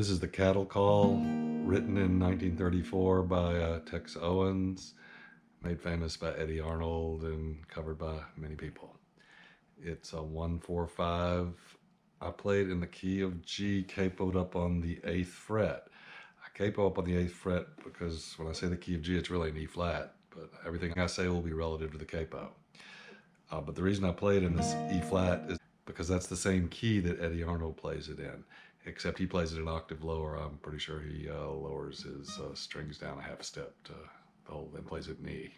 This is the Cattle Call, written in 1934 by Tex Owens, made famous by Eddie Arnold and covered by many people. It's a 1-4-5. I played in the key of G, capoed up on the 8th fret. I capo up on the 8th fret because when I say the key of G, it's really an E flat, but everything I say will be relative to the capo. But the reason I played in this E flat is because that's the same key that Eddie Arnold plays it in, except he plays it an octave lower. I'm pretty sure he lowers his strings down a half step to the whole, then plays it in E.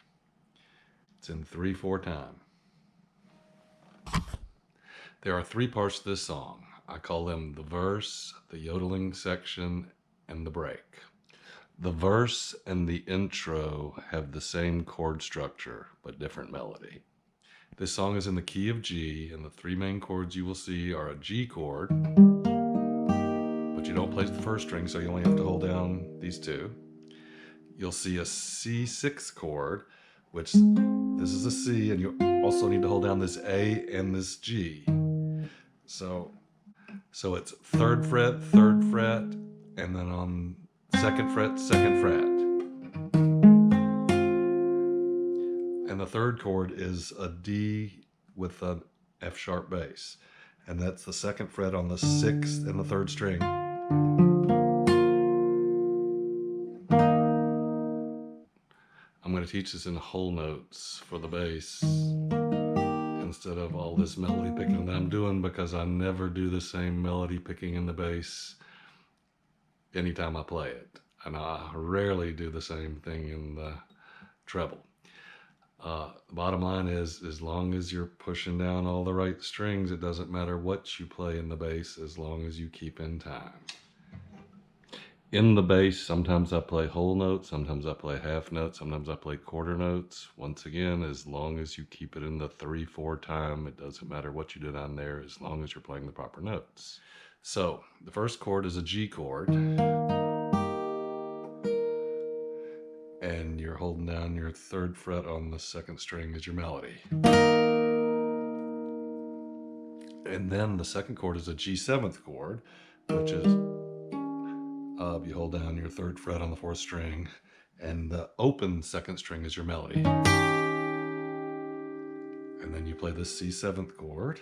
It's in 3/4 time. There are 3 parts to this song. I call them the verse, the yodeling section, and the break. The verse and the intro have the same chord structure, but different melody. This song is in the key of G, and the 3 main chords you will see are a G chord, but you don't play the first string, so you only have to hold down these 2. You'll see a C6 chord, which this is a C, and you also need to hold down this A and this G. So it's 3rd fret, 3rd fret, and then on 2nd fret, 2nd fret. And the 3rd chord is a D with an F sharp bass. And that's the 2nd fret on the 6th and the 3rd string. I'm going to teach this in whole notes for the bass instead of all this melody picking that I'm doing, because I never do the same melody picking in the bass anytime I play it. And I rarely do the same thing in the treble. The bottom line is, as long as you're pushing down all the right strings, it doesn't matter what you play in the bass as long as you keep in time. In the bass, sometimes I play whole notes, sometimes I play half notes, sometimes I play quarter notes. Once again, as long as you keep it in the 3/4 time, it doesn't matter what you do down there as long as you're playing the proper notes. So, the first chord is a G chord. And you're holding down your 3rd fret on the 2nd string as your melody. And then the 2nd chord is a G7th chord, which is you hold down your 3rd fret on the 4th string, and the open 2nd string is your melody. And then you play the C7th chord.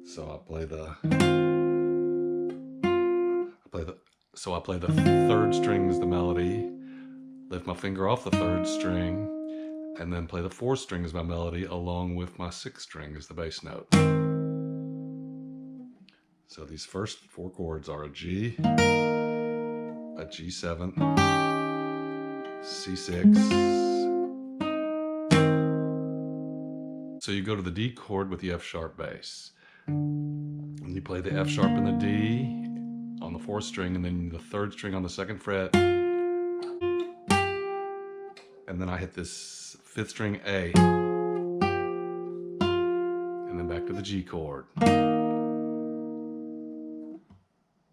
So I play the 3rd string as the melody, lift my finger off the 3rd string, and then play the 4th string as my melody along with my 6th string as the bass note. So these first 4 chords are a G, a G7, C6. So you go to the D chord with the F sharp bass. And you play the F sharp and the D on the 4th string, and then the 3rd string on the 2nd fret. And then I hit this 5th string A. And then back to the G chord.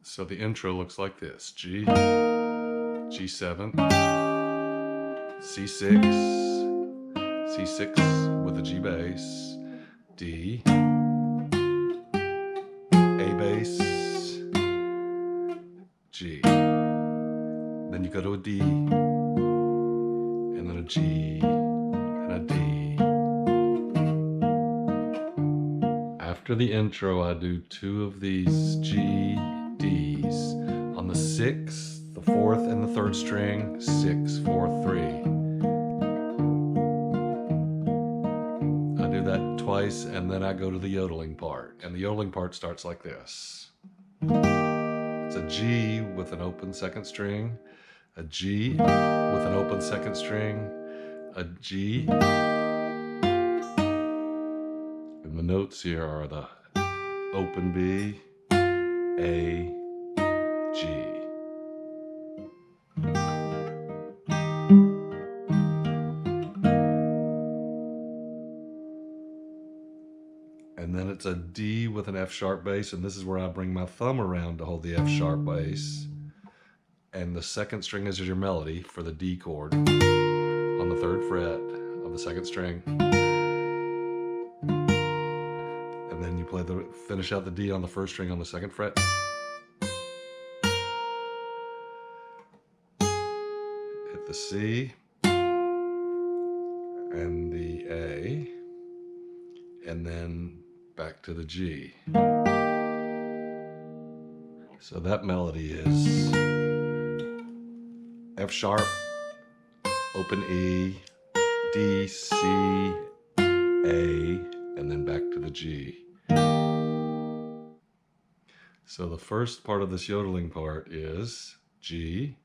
So the intro looks like this. G, G7, C6, C6 with a G bass, D, A bass, G. Then you go to a D, and then a G, and a D. After the intro, I do 2 of these G, Ds. On the 6th, the 4th, and the 3rd string, 6, 4, 3. I do that twice, and then I go to the yodeling part. And the yodeling part starts like this. It's a G with an open 2nd string, a G with an open 2nd string, a G. And the notes here are the open B, A, G. And then it's a D with an F sharp bass, and this is where I bring my thumb around to hold the F sharp bass. And the 2nd string is your melody for the D chord on the 3rd fret of the 2nd string. And then you play finish out the D on the first string on the second fret. Hit the C and the A, and then back to the G. So that melody is F sharp, open E, D, C, A, and then back to the G. So the first part of this yodeling part is G,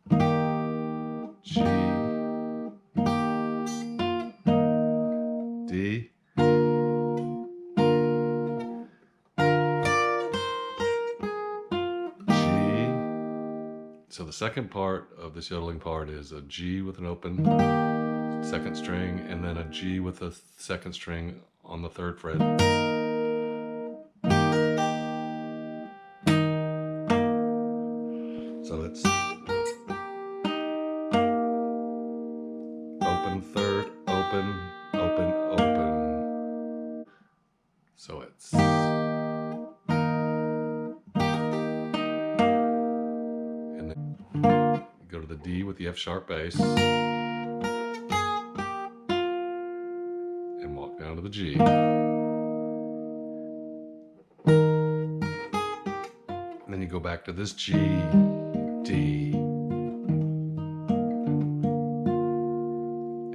G, D, G. So the second part of this yodeling part is a G with an open second string, and then a G with a second string on the third fret. So it's open, third, open, open, open. So it's and then you go to the D with the F sharp bass and walk down to the G. And then you go back to this G, D,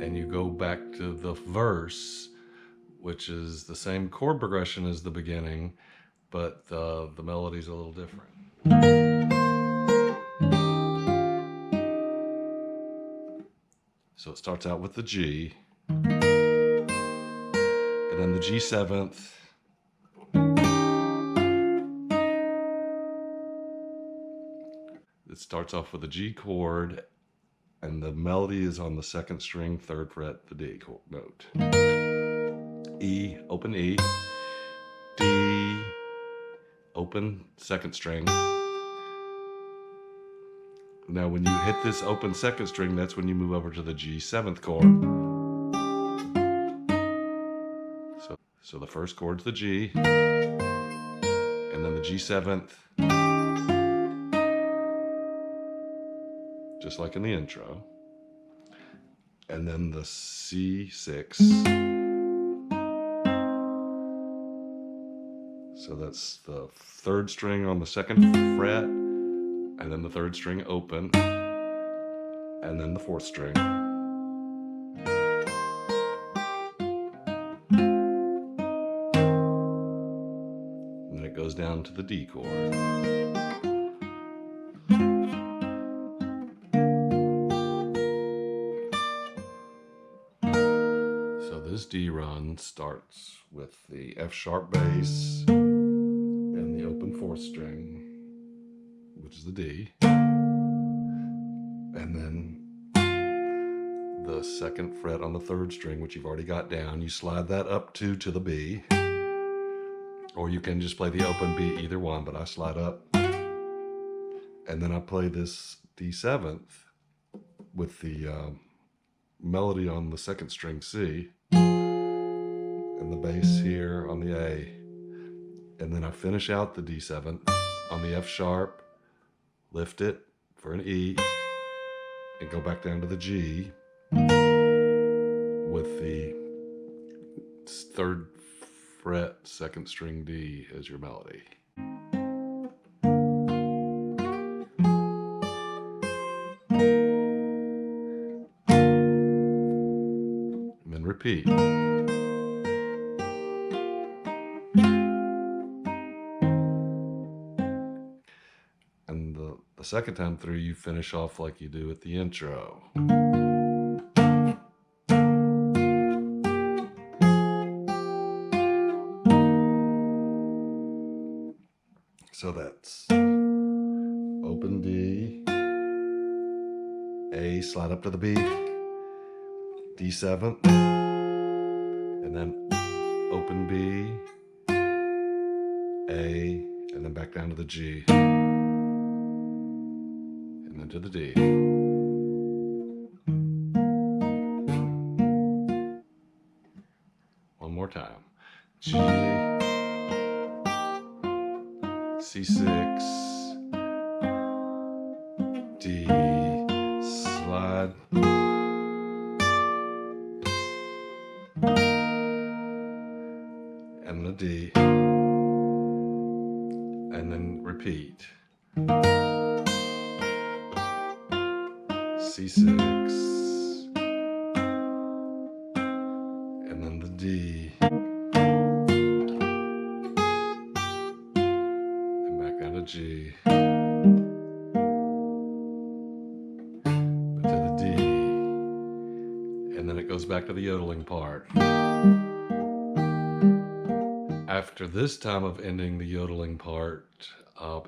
and you go back to the verse, which is the same chord progression as the beginning, but the melody's a little different. So it starts out with the G, and then the G7th, it starts off with a G chord, and the melody is on the second string, third fret, the D chord note. E, open E, D, open second string. Now when you hit this open second string, that's when you move over to the G7th chord. So the first chord's the G, and then the G7th, just like in the intro, and then the C6. So that's the third string on the second fret, and then the third string open, and then the fourth string. And then it goes down to the D chord. So this D run starts with the F sharp bass and the open fourth string, which is the D, and then the second fret on the third string, which you've already got down, you slide that up to the B, or you can just play the open B, either one, but I slide up, and then I play this D7th with the melody on the second string C, and the bass here on the A, and then I finish out the D7th on the F sharp, lift it for an E, and go back down to the G with the third fret, second string D as your melody. And then repeat. And the second time through, you finish off like you do at the intro. So that's open D, A, slide up to the B, D7, and then open B, A, and then back down to the G, and then to the D. One more time. G, C6, D, slide, and the D, and then repeat. C6, and then the D, and back down to G, but to the D, and then it goes back to the yodeling part. After this time of ending the yodeling part,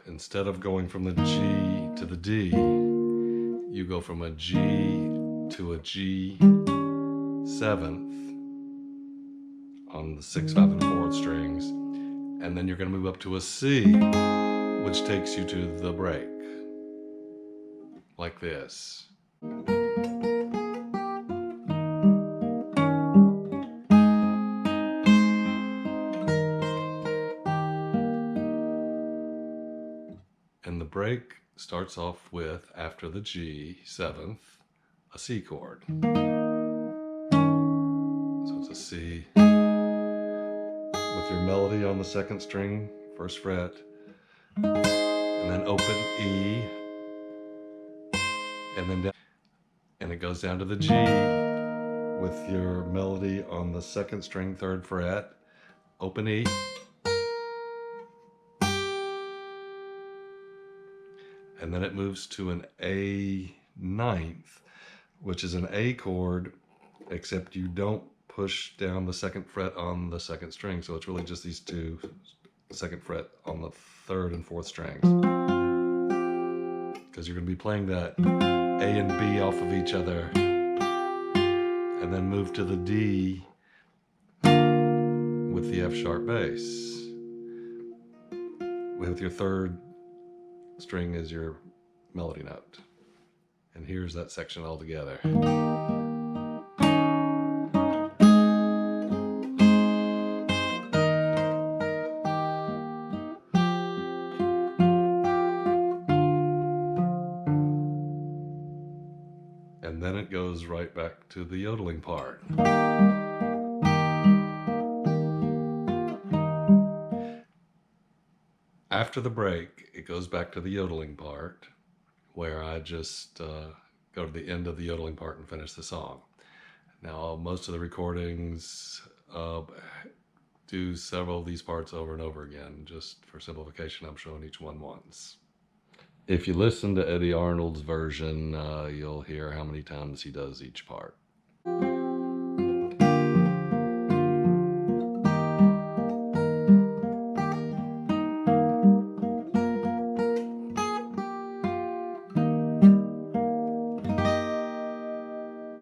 instead of going from the G to the D, you go from a G to a G seventh on the 6th, 5th, and 4th strings, and then you're going to move up to a C, which takes you to the break, like this. And the break starts off with, after the G 7th, a C chord. So it's a C with your melody on the 2nd string, 1st fret, and then open E, and then down, and it goes down to the G with your melody on the 2nd string, 3rd fret, open E, and then it moves to an A 9th, which is an A chord, except you don't push down the 2nd fret on the 2nd string, so it's really just these two 2nd fret on the 3rd and 4th strings, because you're going to be playing that A and B off of each other, and then move to the D with the F sharp bass, with your 3rd string as your melody note. And here's that section all together. And then it goes right back to the yodeling part. After the break, it goes back to the yodeling part, where I just go to the end of the yodeling part and finish the song. Now, most of the recordings do several of these parts over and over again. Just for simplification, I'm showing each one once. If you listen to Eddie Arnold's version, you'll hear how many times he does each part.